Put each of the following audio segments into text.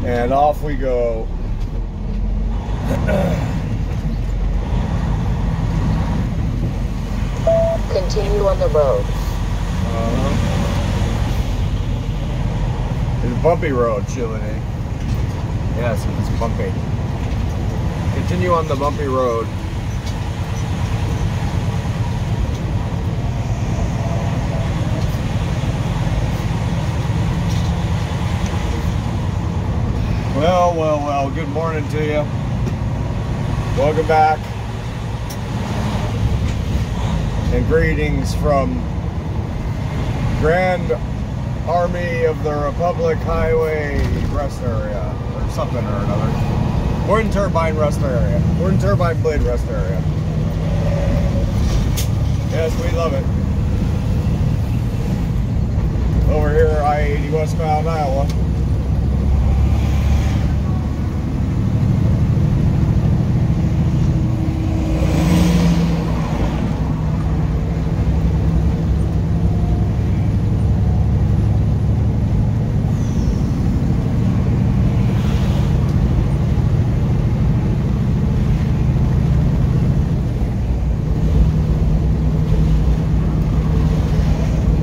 And off we go. Continue on the road. It's a bumpy road, Chile. Yes, it's bumpy. Continue on the bumpy road. Well, good morning to you. Welcome back. And greetings from Grand Army of the Republic Highway Rest Area, or something or another. Wind Turbine Rest Area. Wind Turbine Blade Rest Area. Yes, we love it. Over here, I-80 westbound Iowa.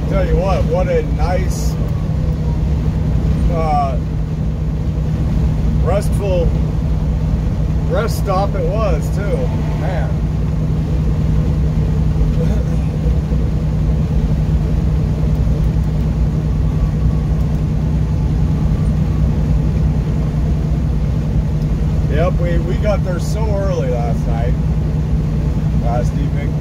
Tell you what a nice, restful rest stop it was too, man. Yep, we got there so early last evening.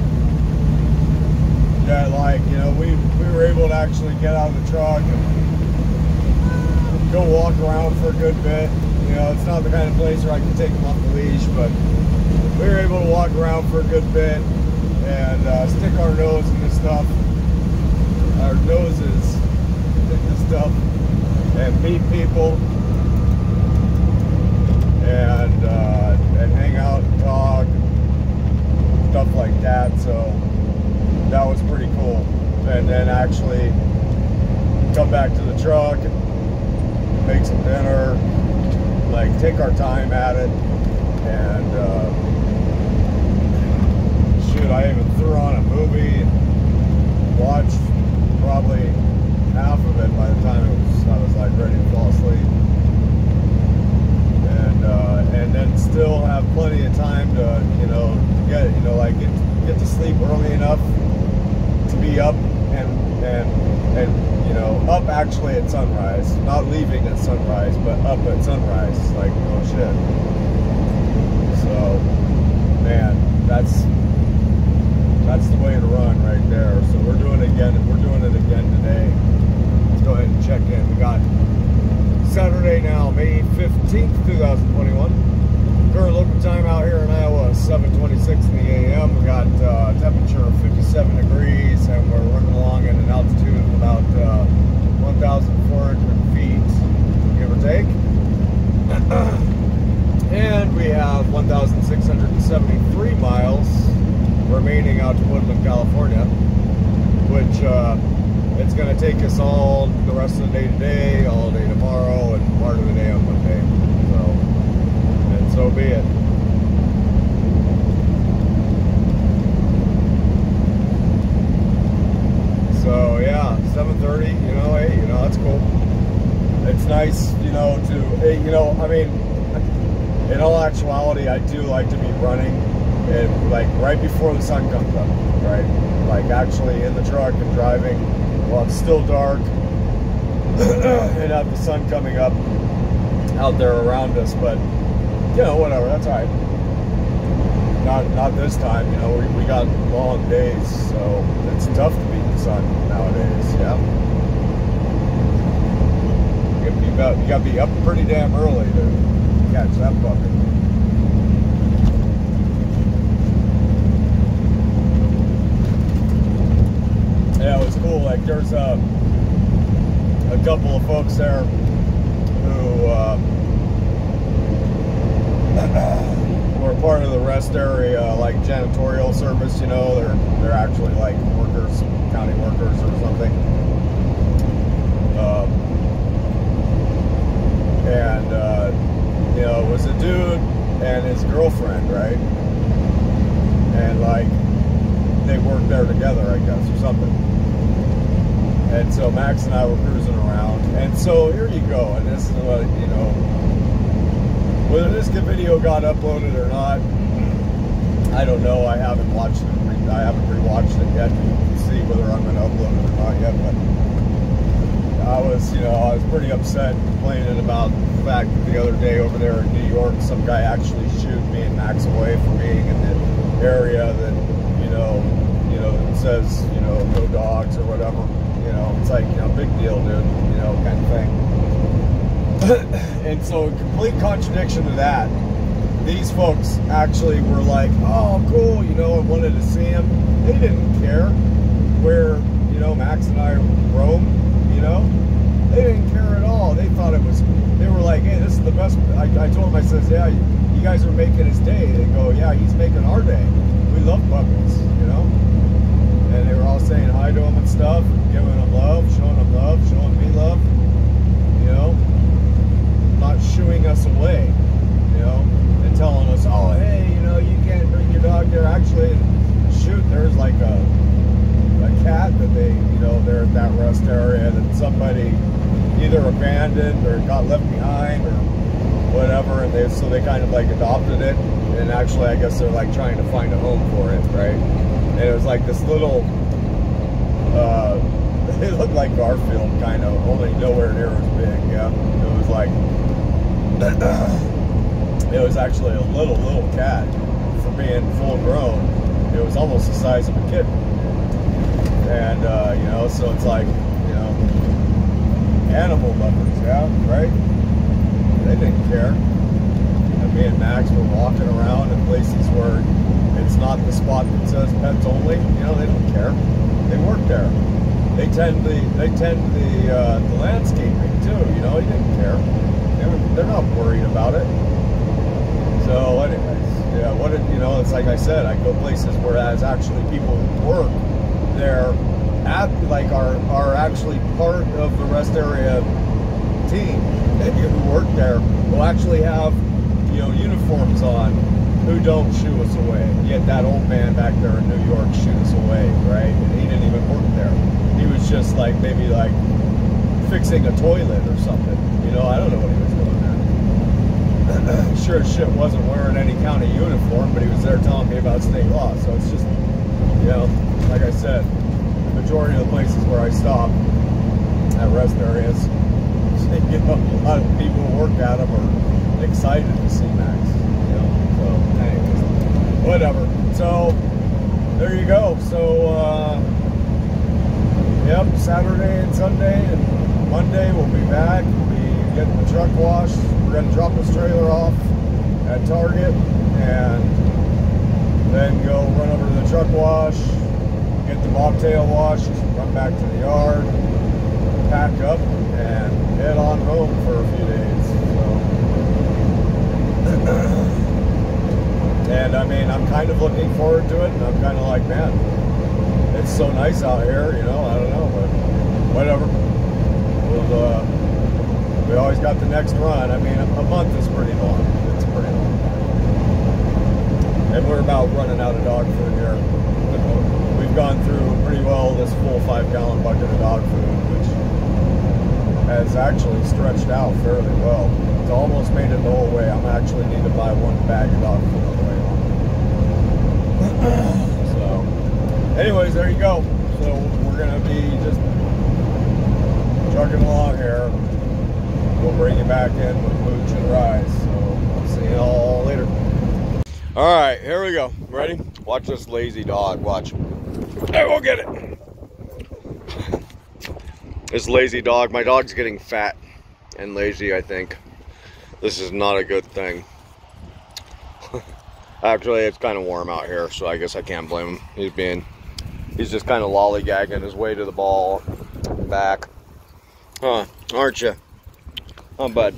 That, like, you know, we were able to actually get out of the truck and go walk around for a good bit. You know, it's not the kind of place where I can take them off the leash, but we were able to walk around for a good bit and stick our nose in this stuff, our noses in this stuff, and meet people and hang out and talk, stuff like that. So that was pretty cool. And then actually come back to the truck, make some dinner, like take our time at it. And shoot, I even threw on a movie and watched probably half of it by the time I was like ready to fall asleep. And then still have plenty of time to, get to sleep early enough to be up and up actually at sunrise, not leaving at sunrise, but up at sunrise. Like, oh shit. So, man, that's the way to run right there. So we're doing it again. We're doing it again today. Let's go ahead and check in. We got Saturday now, May 15th, 2021. Current local time out here in Iowa is 7:26 in the a.m. We got temperature of 57 degrees, and we're running along at an altitude of about 1,400 feet, give or take. And we have 1,673 miles remaining out to Woodland, California, which it's going to take us all the rest of the day today, all day tomorrow, and part of the day on Monday. So be it. So yeah, 7:30. Hey, that's cool. It's nice, I mean, in all actuality, I do like to be running, and like right before the sun comes up, right? Like actually in the truck and driving while it's still dark, and have the sun coming up out there around us, but. Whatever, that's all right. Not this time, we got long days, so it's tough to beat the sun nowadays, yeah. You gotta be up pretty damn early to catch that bucket. Yeah, it was cool. Like, there's a couple of folks there who we're part of the rest area, like janitorial service. They're actually like workers, county workers or something. And together, I guess, or something. And so Max and I were cruising around, and so here you go, and this is what, you know, whether this video got uploaded or not, I don't know. I haven't watched it. I haven't rewatched it yet to see whether I'm going to upload it or not yet. But I was, you know, I was pretty upset, complaining about the fact that the other day over there in New York, some guy actually shooed me and Max away for being in the area that, you know, it says, you know, no dogs or whatever. You know, it's like, you know, big deal, dude. You know, kind of thing. And so, in complete contradiction to that, these folks actually were like, oh, cool, you know, I wanted to see him. They didn't care where, you know, Max and I roam, you know. They didn't care at all. They thought it was, they were like, hey, this is the best. I told them, I says, yeah, you guys are making his day. They go, yeah, he's making our day. We love puppies, you know. And they were all saying hi to him and stuff, giving him love, showing me love, you know. Not shooing us away, you know. Telling us, oh, hey, you know, you can't bring your dog there. Actually, shoot, there's like a cat that they, you know, they're at that rest area that somebody either abandoned or got left behind or whatever, and so they kind of like adopted it, and actually I guess they're like trying to find a home for it, right? And it was like this little, it looked like Garfield kind of, only nowhere near as big, yeah. It was like, it was actually a little cat. For being full grown, it was almost the size of a kitten. And you know, so it's like, you know, animal lovers, yeah, right? They didn't care. And me and Max were walking around in places where it's not the spot that says pets only. You know, they don't care. They work there. They tend the landscaping too. You know, they didn't care. They're not worried about it. So anyways, yeah, what it, you know, it's like I said, I go places where as actually people who work there like are actually part of the rest area team who work there, who actually have, you know, uniforms on, who don't shoo us away. Yet that old man back there in New York shooed us away, right? And he didn't even work there. He was just like maybe like fixing a toilet or something. You know, I don't know what he was doing there. Sure as shit wasn't wearing any county uniform, but he was there telling me about state law. So it's just, you know, like I said, the majority of the places where I stop at rest areas, you know, a lot of people who work at them are excited to see Max, you know. So anyways, whatever. So there you go. So yep, Saturday and Sunday and Monday we'll be back. We'll be getting the truck washed. We're going to drop this trailer off at Target and then go run over to the truck wash, get the bobtail washed, run back to the yard, pack up, and head on home for a few days. So. And I mean, I'm kind of looking forward to it, and I'm kind of like, man, it's so nice out here, you know, I don't know, but whatever. We'll, we always got the next run. I mean, a month is pretty long. It's pretty long. And we're about running out of dog food here. We've gone through pretty well this full 5-gallon bucket of dog food, which has actually stretched out fairly well. It's almost made it the whole way. I'm actually need to buy one bag of dog food on the way home. So, anyways, there you go. So we're gonna be just chugging along here. We'll bring you back in with Mooch and Rise. So I'll see you all later. All right, here we go. Ready? Watch this lazy dog. Watch. I will get it. This lazy dog. My dog's getting fat and lazy, I think. This is not a good thing. Actually, it's kind of warm out here, so I guess I can't blame him. He's just kind of lollygagging his way to the ball back. Huh, aren't you? Oh, bud.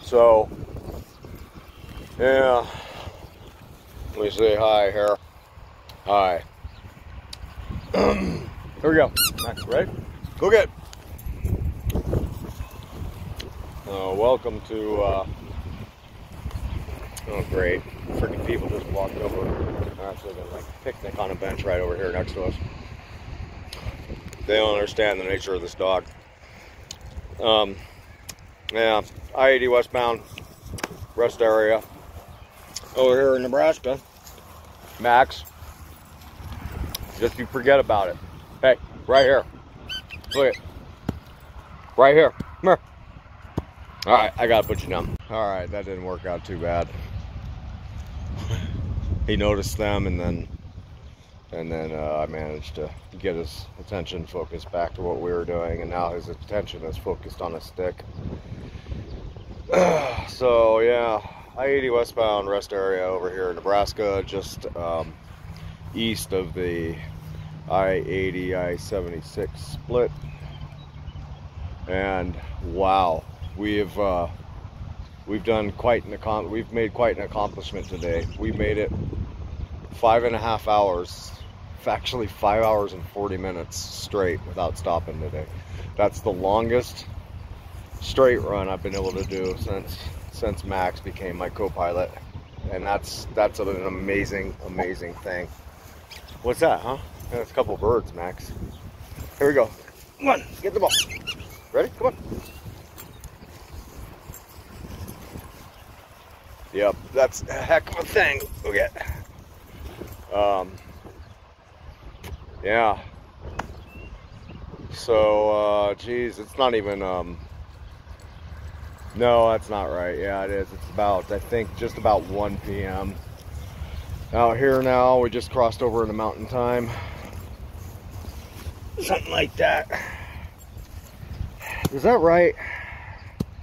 So, yeah. Let me say hi here. Hi. Here we go. Next, right? Go get. Welcome to Oh, great. Freaking people just walked over. They're actually going to like picnic on a bench right over here next to us. They don't understand the nature of this dog. Yeah, I-80 westbound, rest area. Over here in Nebraska. Max. Just you forget about it. Hey, right here. Look it. Right here. Come here. Alright, I gotta put you down. Alright, that didn't work out too bad. He noticed them, and then I managed to get his attention focused back to what we were doing, and now his attention is focused on a stick. So yeah, I-80 westbound rest area over here in Nebraska, just east of the I-80 I-76 split. And wow, we've made quite an accomplishment today. We made it 5.5 hours, actually 5 hours and 40 minutes straight without stopping today. That's the longest straight run I've been able to do since Max became my co-pilot, and that's an amazing thing. What's that, huh? That's a couple birds, Max. Here we go. Come on, get the ball. Ready? Come on. Yep, that's a heck of a thing. Look at. Yeah. So, geez, it's not even, no, that's not right. Yeah, it is. It's about, I think, just about 1 p.m. out here now. We just crossed over into mountain time. Something like that. Is that right?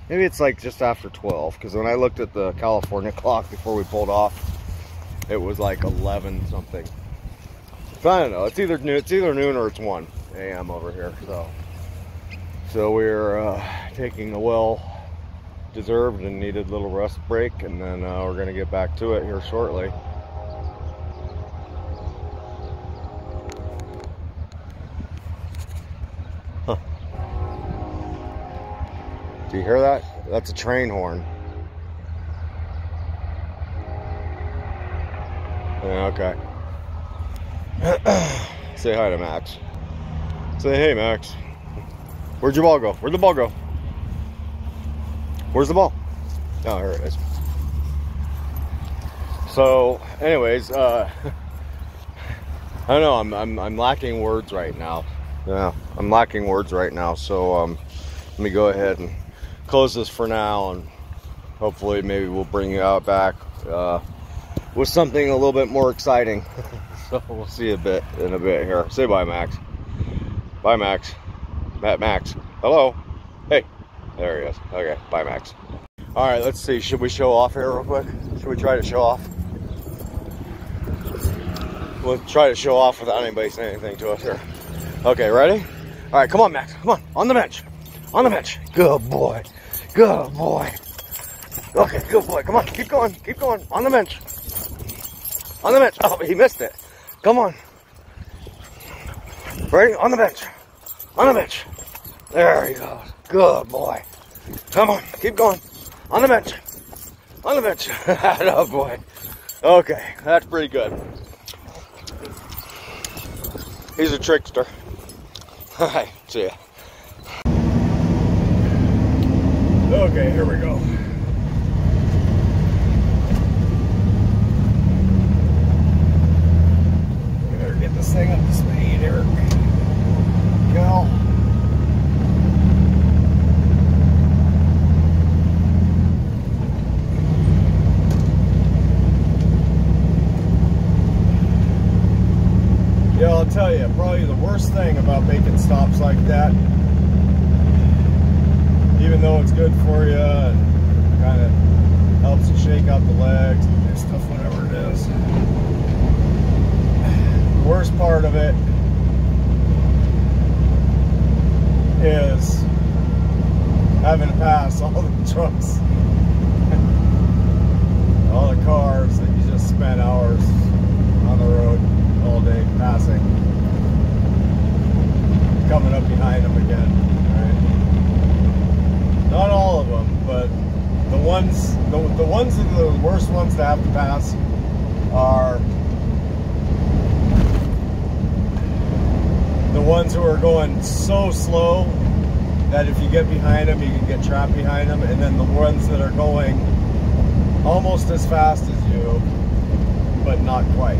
Maybe it's like just after 12, because when I looked at the California clock before we pulled off, it was like 11 something. So I don't know. It's either noon or it's 1 a.m. over here. So we're taking a well-deserved and needed little rest break, and then we're gonna get back to it here shortly. Huh. Do you hear that? That's a train horn. Yeah, okay. Say hi to Max. Say, hey, Max. Where'd your ball go? Where'd the ball go? Where's the ball? Oh, here it is. So, anyways, I don't know. I'm lacking words right now. Yeah, I'm lacking words right now. So, let me go ahead and close this for now, and hopefully maybe we'll bring you out back with something a little bit more exciting. So we'll see you in a bit here. Say bye, Max. Bye, Max. Max. Hello. Hey. There he is. Okay. Bye, Max. All right. Let's see. Should we show off here real quick? Should we try to show off? We'll try to show off without anybody saying anything to us here. Okay. Ready? All right. Come on, Max. Come on. On the bench. On the bench. Good boy. Good boy. Okay. Good boy. Come on. Keep going. Keep going. On the bench. On the bench. Oh, he missed it. Come on. Ready? On the bench. On the bench. There he goes. Good boy. Come on. Keep going. On the bench. On the bench. Oh, boy. Okay. That's pretty good. He's a trickster. All right. See ya. Okay. Here we go. Get this thing up to speed here. Go. Yeah, I'll tell you, probably the worst thing about making stops like that, even though it's good for you and kind of helps you shake out the legs and do stuff, whatever it is. The worst part of it is having to pass all the trucks, all the cars that you just spent hours on the road all day passing, coming up behind them again, right? Not all of them, but the ones ones, the ones that are the worst ones to have to pass are the ones who are going so slow that if you get behind them, you can get trapped behind them, and then the ones that are going almost as fast as you, but not quite,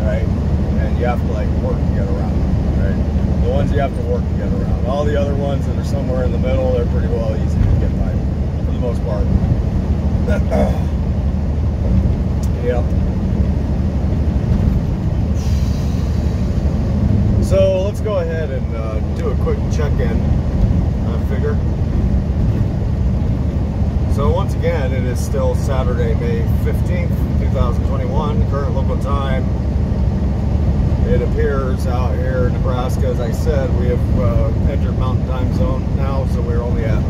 right? And you have to like work to get around, right? The ones you have to work to get around. All the other ones that are somewhere in the middle, they're pretty well easy to get by, for the most part. Yep. So let's go ahead and do a quick check-in figure. So once again, it is still Saturday, May 15th, 2021, current local time. It appears out here in Nebraska, as I said, we have entered Mountain Time Zone now, so we're only an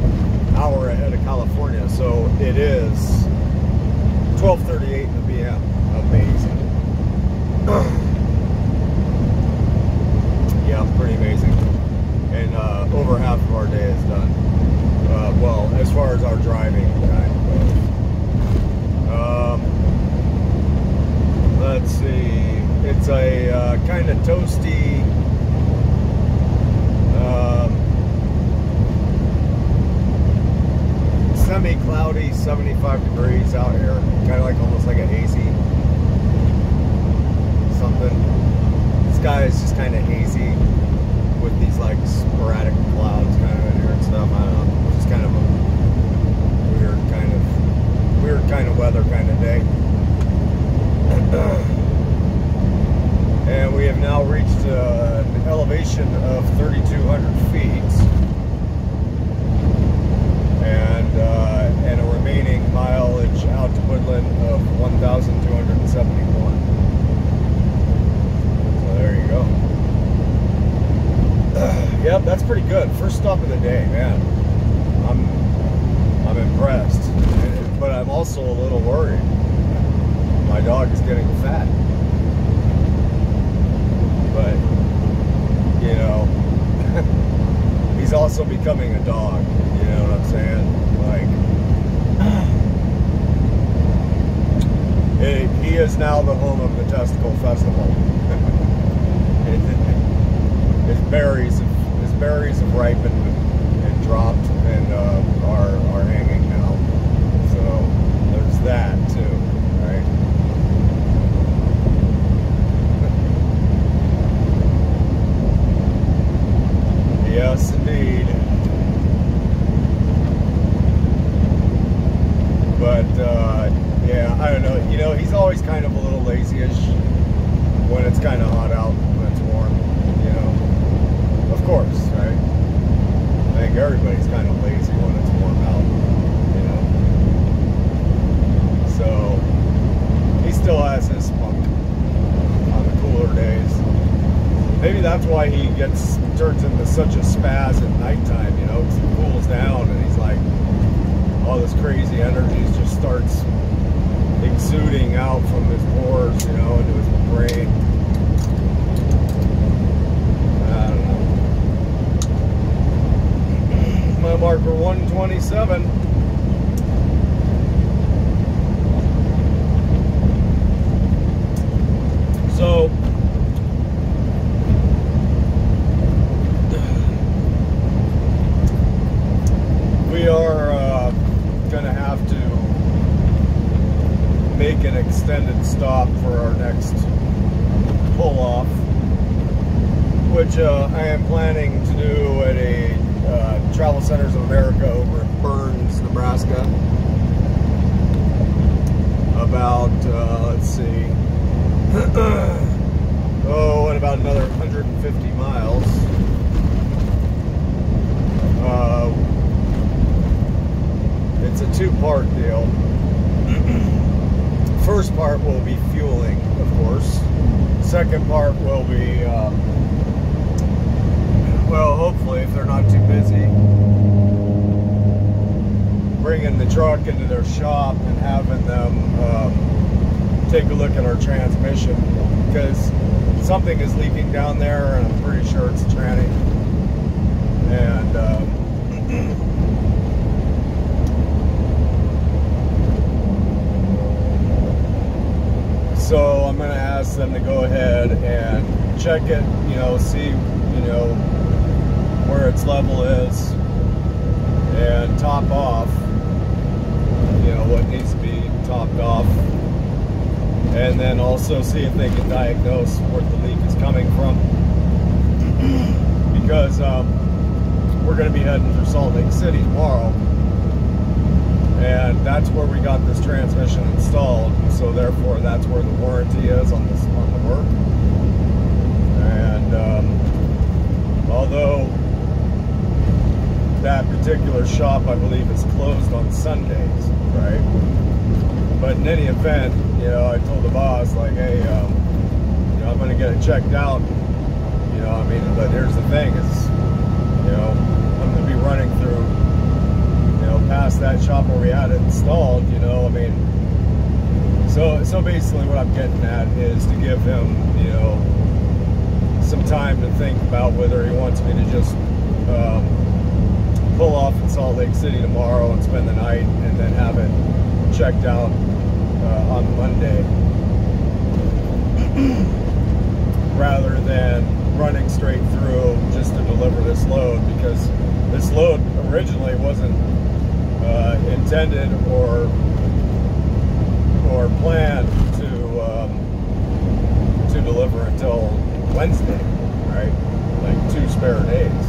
hour ahead of California. So it is 12:38 in the p.m. Amazing. Yeah, pretty amazing. And over half of our day is done. Well, as far as our driving time goes. Let's see. It's a kind of toasty, semi-cloudy, 75 degrees out here. Kind of like almost like a hazy something. The sky is just kind of hazy with these like sporadic clouds kind of in here and stuff. I don't know. It's just kind of a weird kind of weather kind of day. And we have now reached an elevation of 3,200 feet, and a remaining mileage out to Woodland of 1,271. So there you go. Yep, that's pretty good. First stop of the day, man. I'm impressed, but I'm also a little worried. My dog is getting fat. But, you know, he's also becoming a dog, you know what I'm saying? Like, he is now the home of the Testicle Festival. His berries have ripened and dropped and are hanging now. So, there's that too, right? Yes, indeed. But, yeah, I don't know. You know, he's always kind of a little lazy-ish when it's kind of hot out, when it's warm, you know. Of course, right? I think everybody's kind of lazy when it's warm out, you know. So, he still has his spunk on the cooler days. Maybe that's why he turns into such a spaz at nighttime, you know, because he cools down and he's like, all this crazy energy just starts exuding out from his pores, you know, into his brain. I don't know. My marker 127. So, we are going to have to make an extended stop for our next pull-off, which I am planning to do at a Travel Centers of America over in Burns, Nebraska. About, let's see, oh, and about another 150 miles. It's a two-part deal. First part will be fueling, of course. Second part will be, well, hopefully, if they're not too busy, bringing the truck into their shop and having them take a look at our transmission, because something is leaking down there, and I'm pretty sure it's a tranny. And them to go ahead and check it, you know, see, you know, where its level is, and top off, you know, what needs to be topped off, and then also see if they can diagnose where the leak is coming from, because we're going to be heading through Salt Lake City tomorrow, and that's where we got this transmission installed, so therefore that's where the warranty is on this, on the work. And although that particular shop, I believe, is closed on Sundays, right? But in any event, you know, I told the boss, like, hey, you know, I'm going to get it checked out, you know, I mean, but here's the thing is, you know, I'm going to be running through, you know, past that shop where we had it installed, you know, I mean, so basically what I'm getting at is to give him, you know, some time to think about whether he wants me to just pull off in Salt Lake City tomorrow and spend the night and then have it checked out on Monday, rather than running straight through just to deliver this load, because this load originally wasn't intended or planned to deliver until Wednesday, right? Like 2 spare days.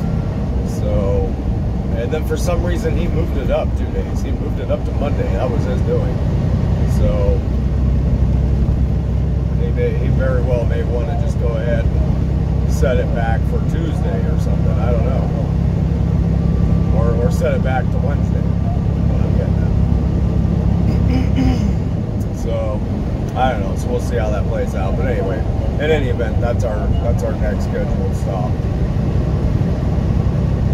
So, and then for some reason he moved it up 2 days. He moved it up to Monday. That was his doing. So he very well may want to just go ahead and set it back for Tuesday or something. I don't know. Or set it back to Wednesday. What I'm getting at. So I don't know. So we'll see how that plays out. But anyway, in any event, that's our next scheduled stop.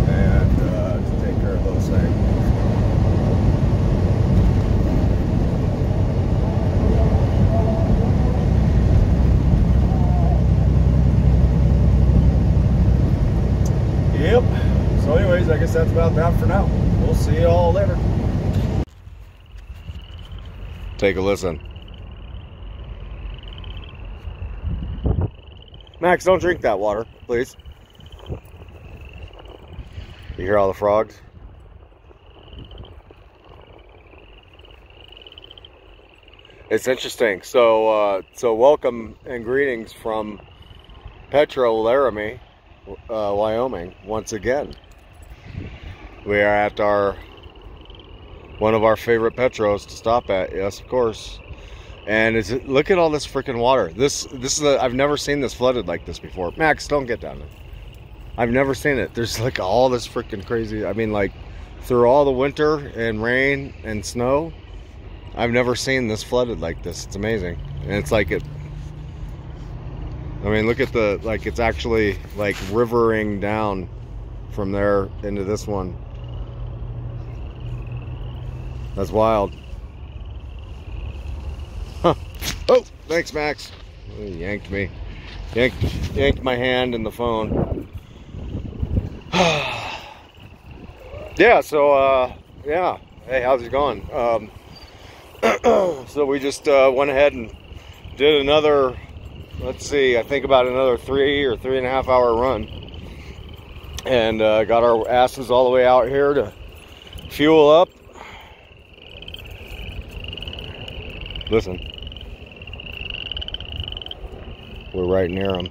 And to take care of those things. Yep. So anyways, I guess that's about that for now. We'll see you all later. Take a listen. Max, don't drink that water, please. You hear all the frogs? It's interesting. So welcome and greetings from Petro Laramie, Wyoming, once again. We are at one of our favorite Petros to stop at. Yes, of course. And look at all this freaking water. This is I've never seen this flooded like this before. Max, don't get down there. I've never seen it. There's like all this freaking crazy. I mean, like through all the winter and rain and snow, I've never seen this flooded like this. It's amazing. And it's like I mean, look at like it's actually like rivering down from there into this one. That's wild. Huh. Oh, thanks, Max. Oh, he yanked me. Yanked my hand in the phone. Yeah, so yeah. Hey, how's it going? So we just went ahead and did another, let's see, I think about another 3 or 3.5 hour run, and got our asses all the way out here to fuel up. Listen, we're right near them.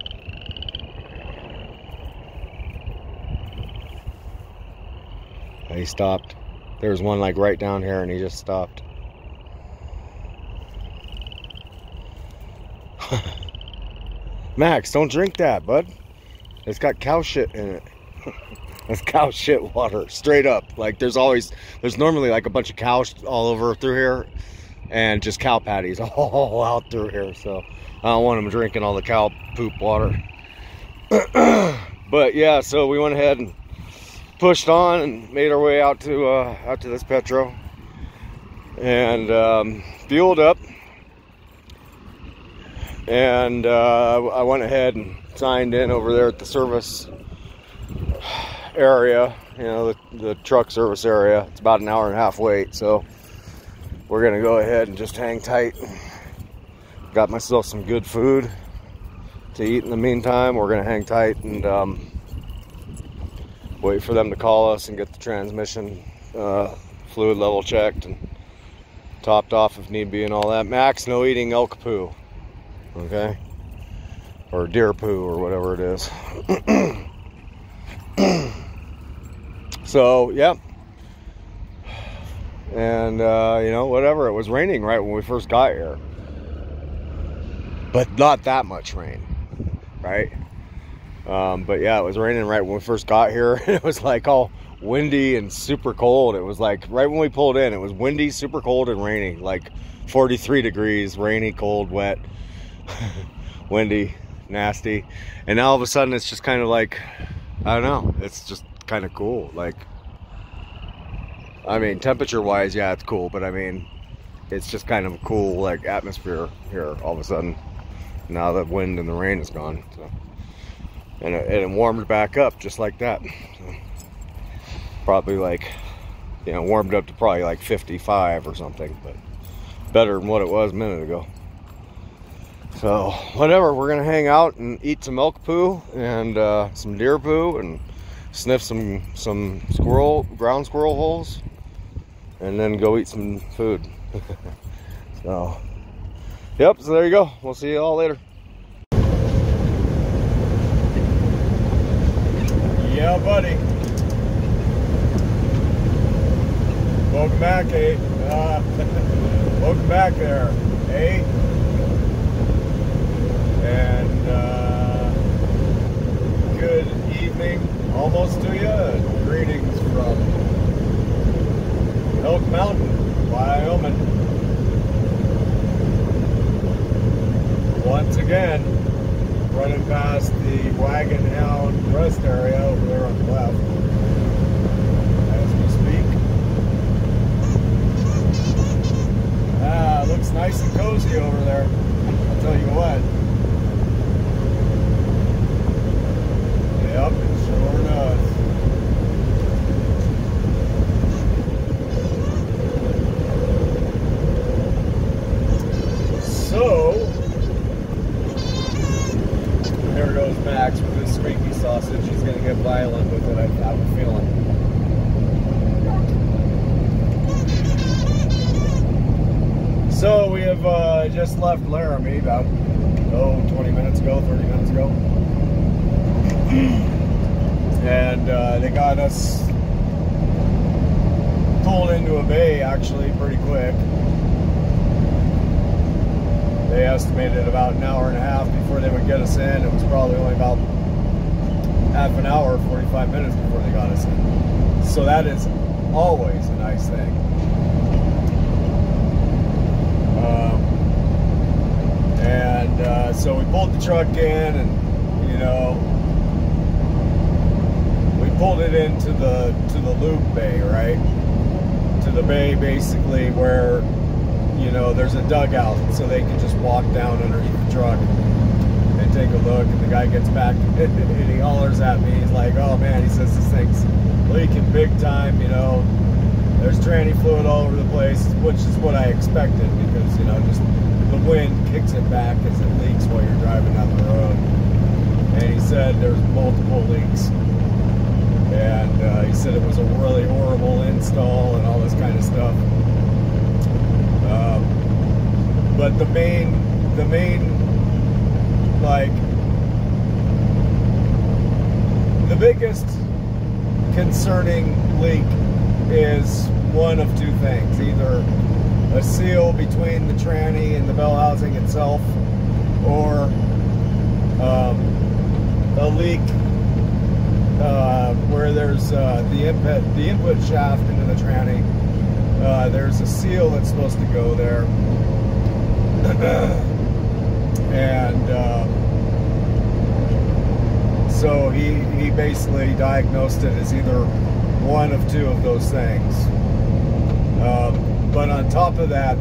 He stopped. There's one like right down here, and he just stopped. Max, don't drink that, bud. It's got cow shit in it. It's cow shit water, straight up. Like there's normally like a bunch of cows all over through here, and just cow patties all out through here. So I don't want them drinking all the cow poop water. But yeah, so we went ahead and pushed on and made our way out to this Petro, and fueled up. And I went ahead and signed in over there at the service area, you know, the truck service area. It's about an hour and a half wait, so we're gonna go ahead and just hang tight. Got myself some good food, to eat in the meantime. We're gonna hang tight and wait for them to call us and get the transmission fluid level checked and topped off if need be and all that. Max, no eating elk poo, okay? Or deer poo or whatever it is. So, yeah. And, you know, whatever. It was raining right when we first got here. But not that much rain, right? But yeah, it was raining right when we first got here. It was like all windy and super cold. It was like right when we pulled in, it was windy, super cold, and raining. Like 43 degrees, rainy, cold, wet, windy, nasty. And now all of a sudden it's just kind of like, I don't know, it's just kind of cool. Like, I mean, temperature wise, yeah, it's cool, but I mean, it's just kind of a cool like atmosphere here all of a sudden. Now the wind and the rain is gone. So. And it warmed back up just like that. So probably like, you know, warmed up to probably like 55 or something, but better than what it was a minute ago. So whatever, we're gonna hang out and eat some elk poo and some deer poo and sniff some ground squirrel holes, and then go eat some food. So yep, so there you go. We'll see you all later. Yeah, buddy. Welcome back, eh? Welcome back there, eh? And good evening, almost to you. Greetings from Elk Mountain, Wyoming. Once again, running past the Wagon Hound rest area over there on the left as we speak. Looks nice and cozy over there, I'll tell you what. Yep, it sure does. So, there goes Max with his squeaky sausage. He's going to get violent with it, I have a feeling. So we have just left Laramie about 20 minutes ago, 30 minutes ago. And they got us pulled into a bay actually pretty quick. They estimated about an hour and a half before they would get us in. It was probably only about half an hour, 45 minutes before they got us in. So that is always a nice thing. So we pulled the truck in, and you know, we pulled it into the loop bay, right? To the bay basically where, you know, there's a dugout, so they can just walk down underneath the truck and take a look. And the guy gets back and he hollers at me. He's like, "Oh man," he says, "this thing's leaking big time. You know, there's tranny fluid all over the place," which is what I expected, because, you know, just the wind kicks it back as it leaks while you're driving down the road. And he said there's multiple leaks, and he said it was a really horrible install and all this kind of stuff. But the main, like, the biggest concerning leak is one of two things: either a seal between the tranny and the bell housing itself, or a leak where there's the input shaft into the tranny. There's a seal that's supposed to go there, and so he basically diagnosed it as either one of two of those things. But on top of that,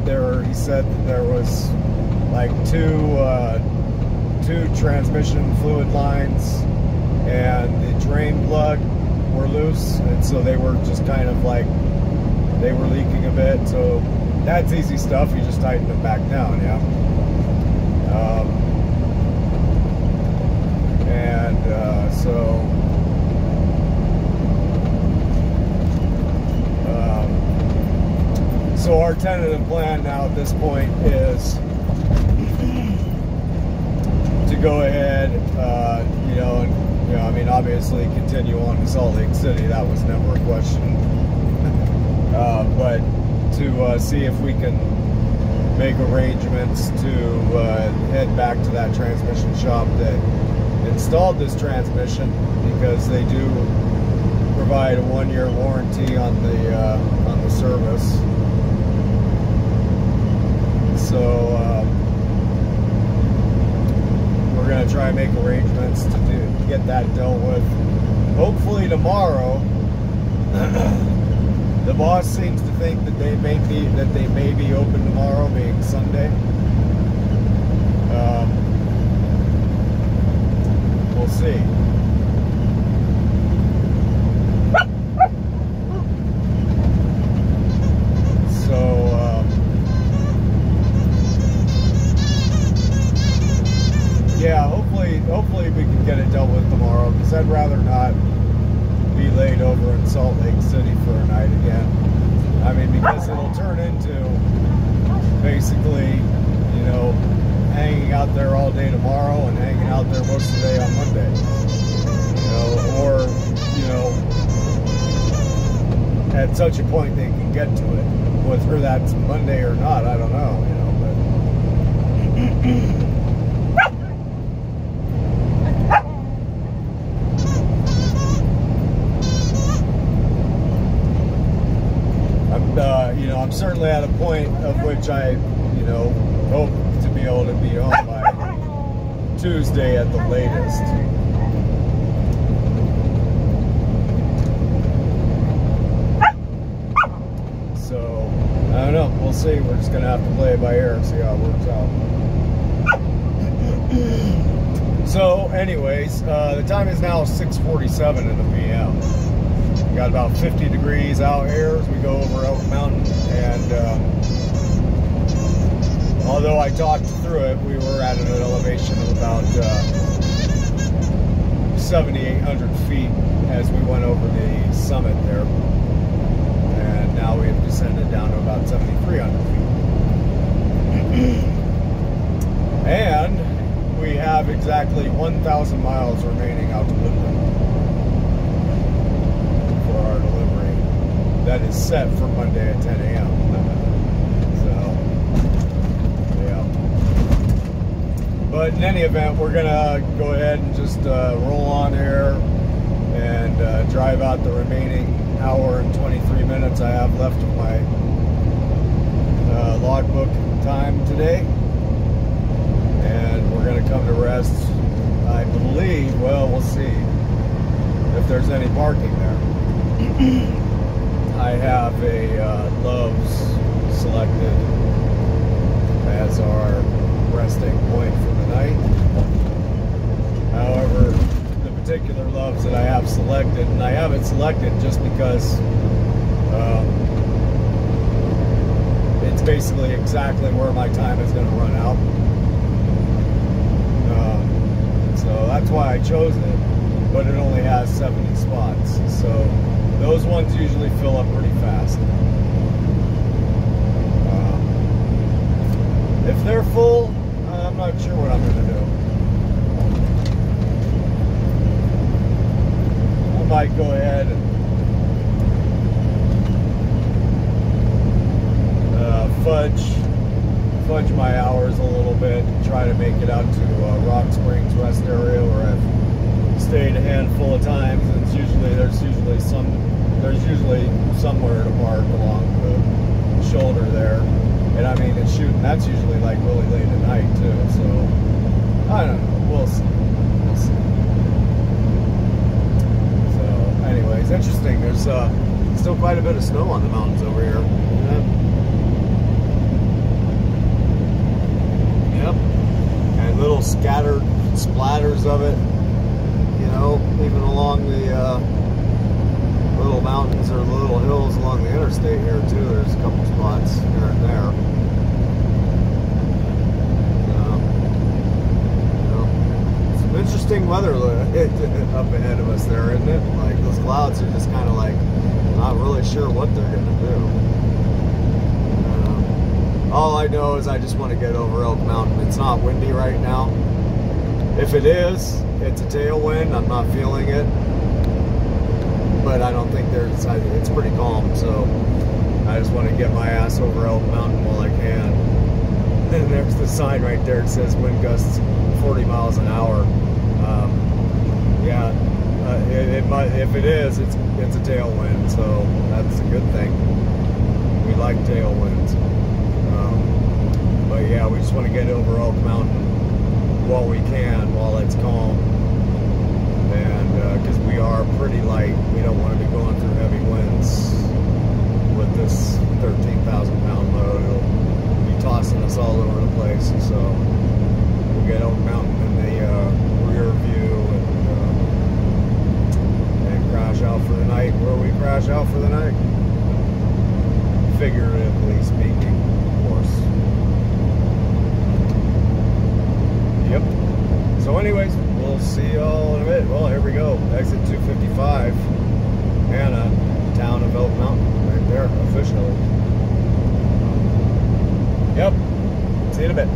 he said that there was like two transmission fluid lines, and the drain plug were loose, and so they were just kind of like, they were leaking a bit. So that's easy stuff. You just tighten them back down, yeah. And so our tentative plan now at this point is to go ahead, I mean, obviously continue on to Salt Lake City. That was never a question. But to see if we can make arrangements to head back to that transmission shop that installed this transmission, because they do provide a 1-year warranty on the service. So we're going to try and make arrangements to get that dealt with. Hopefully tomorrow. The boss seems to think that they may be open tomorrow, being Sunday. We'll see. Yeah, hopefully we can get it dealt with tomorrow, because I'd rather not be laid over in Salt Lake City for a night again. I mean, because it'll turn into basically, hanging out there all day tomorrow and hanging out there most of the day on Monday. Or at such a point they can get to it. Whether that's Monday or not, I don't know, I'm certainly at a point of which I, hope to be able to be home by Tuesday at the latest. So, I don't know. We'll see. We're just going to have to play it by ear and see how it works out. So, anyways, the time is now 6:47 in the p.m. We got about 50 degrees out here as we go over Elk Mountain, and although I talked through it, we were at an elevation of about 7,800 feet as we went over the summit there, and now we have descended down to about 7,300 feet. And we have exactly 1,000 miles remaining out to Woodland for our delivery. That is set for Monday at 10 a.m. But in any event, we're going to go ahead and just roll on here and drive out the remaining hour and 23 minutes I have left of my logbook time today. And we're going to come to rest, I believe. Well, we'll see if there's any parking there. I have a Love's selected as our resting point for the night. However, the particular Love's that I have selected, and I have it selected just because it's basically exactly where my time is going to run out. So that's why I chose it, but it only has 70 spots. So those ones usually fill up pretty fast. If they're full, I'm not sure what I'm going to do. I might go ahead and fudge my hours a little bit and try to make it out to Rock Springs rest area, where I've stayed a handful of times, and there's usually somewhere to park along the shoulder there. And I mean, it's shooting. That's usually like really late at night too. So I don't know. We'll see. So, anyways, interesting. There's still quite a bit of snow on the mountains over here. Yep. And little scattered splatters of it. Even along the little mountains or little hills along the interstate here too. There's a couple spots here and there. interesting weather up ahead of us there, isn't it? Like those clouds are just kind of like not really sure what they're gonna do. All I know is I just want to get over Elk Mountain. It's not windy right now. If it is, it's a tailwind. I'm not feeling it, but I don't think it's pretty calm. So I just want to get my ass over Elk Mountain while I can. Then there's the sign right there. It says wind gusts 40 miles an hour. Yeah, if it is, it's a tailwind, so that's a good thing. We like tailwinds. But yeah, we just want to get over Elk Mountain while we can, while it's calm. And because we are pretty light, we don't want to be going through heavy winds with this 13,000 pound load. It'll be tossing us all over the place. So we'll get Elk Mountain in the rear view and crash out for the night where we crash out for the night. Figuratively speaking, of course. Yep. So anyways, we'll see y'all in a bit. Well, here we go. Exit 255. Anna, town of Elk Mountain. Right there, officially. Yep. See you in a bit.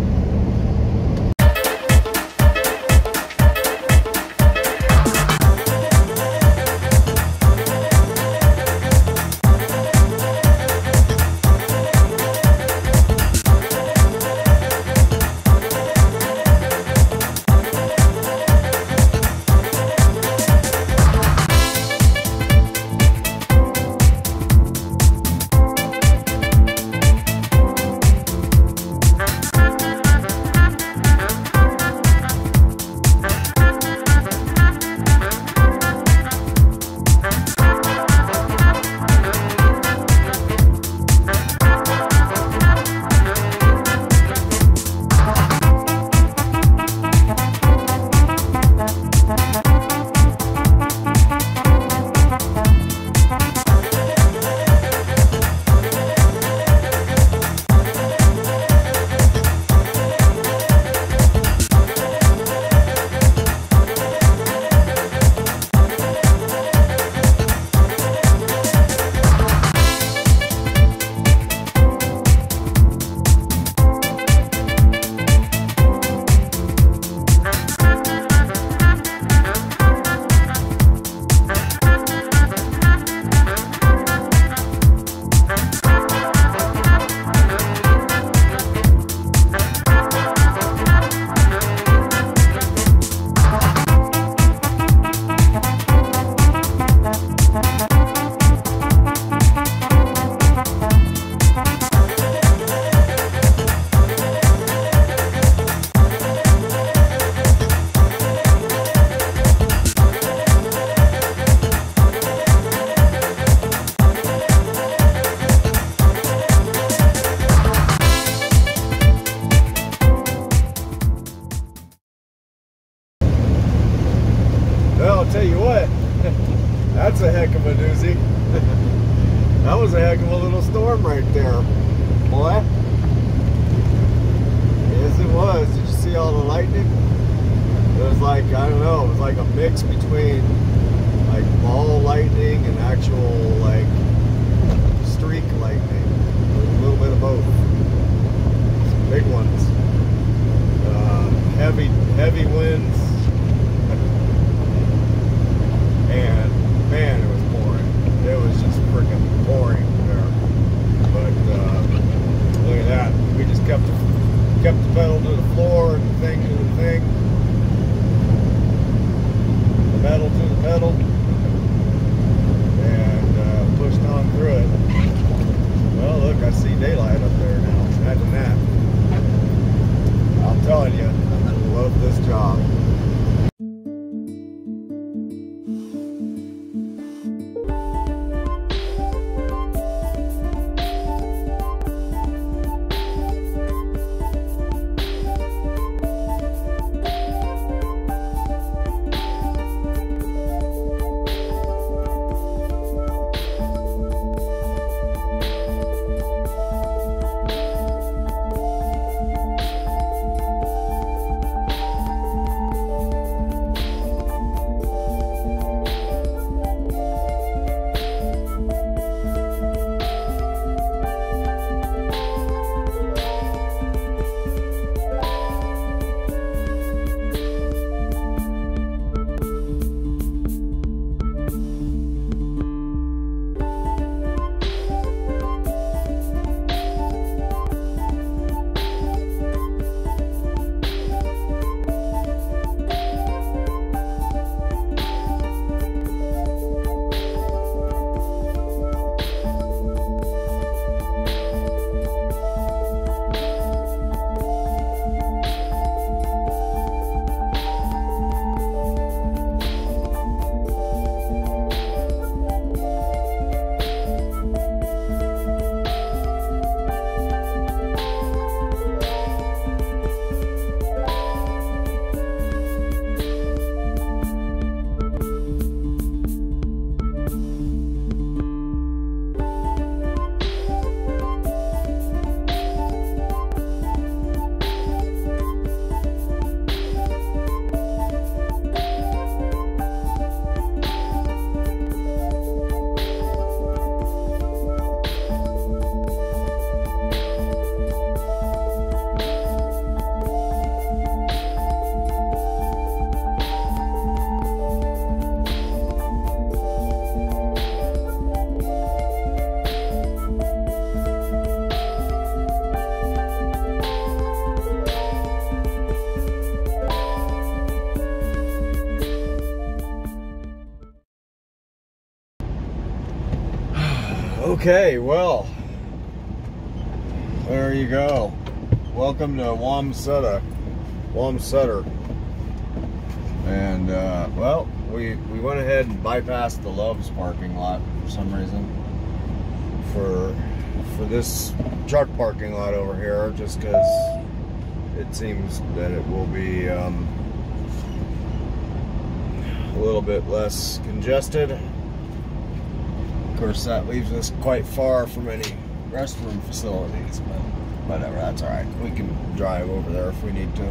I'll tell you what, that's a heck of a doozy. That was a heck of a little storm right there, boy. Yes, it was. Did you see all the lightning? It was like, I don't know, it was like a mix between like ball lightning and actual like streak lightning. A little bit of both. Some big ones. Heavy winds. And man, it was pouring. It was just freaking pouring there. But look at that. We just kept the pedal to the floor and the thing to the thing. The metal to the pedal. And pushed Okay, well, there you go. Welcome to Wamsutter. And well, we went ahead and bypassed the Love's parking lot for some reason for this truck parking lot over here, just because it seems that it will be a little bit less congested. Of course, that leaves us quite far from any restroom facilities, but whatever, that's alright. We can drive over there if we need to.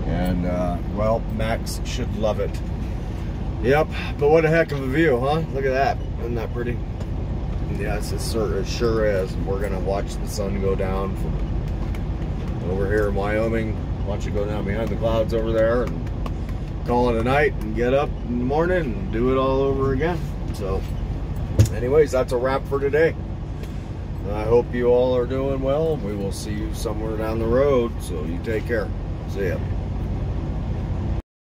And, well, Max should love it. Yep, but what a heck of a view, huh? Look at that. Isn't that pretty? Yes, it sure is. We're going to watch the sun go down from over here in Wyoming. Watch it go down behind the clouds over there and call it a night and get up in the morning and do it all over again. So, anyways, that's a wrap for today. I hope you all are doing well. We will see you somewhere down the road, so you take care. See ya.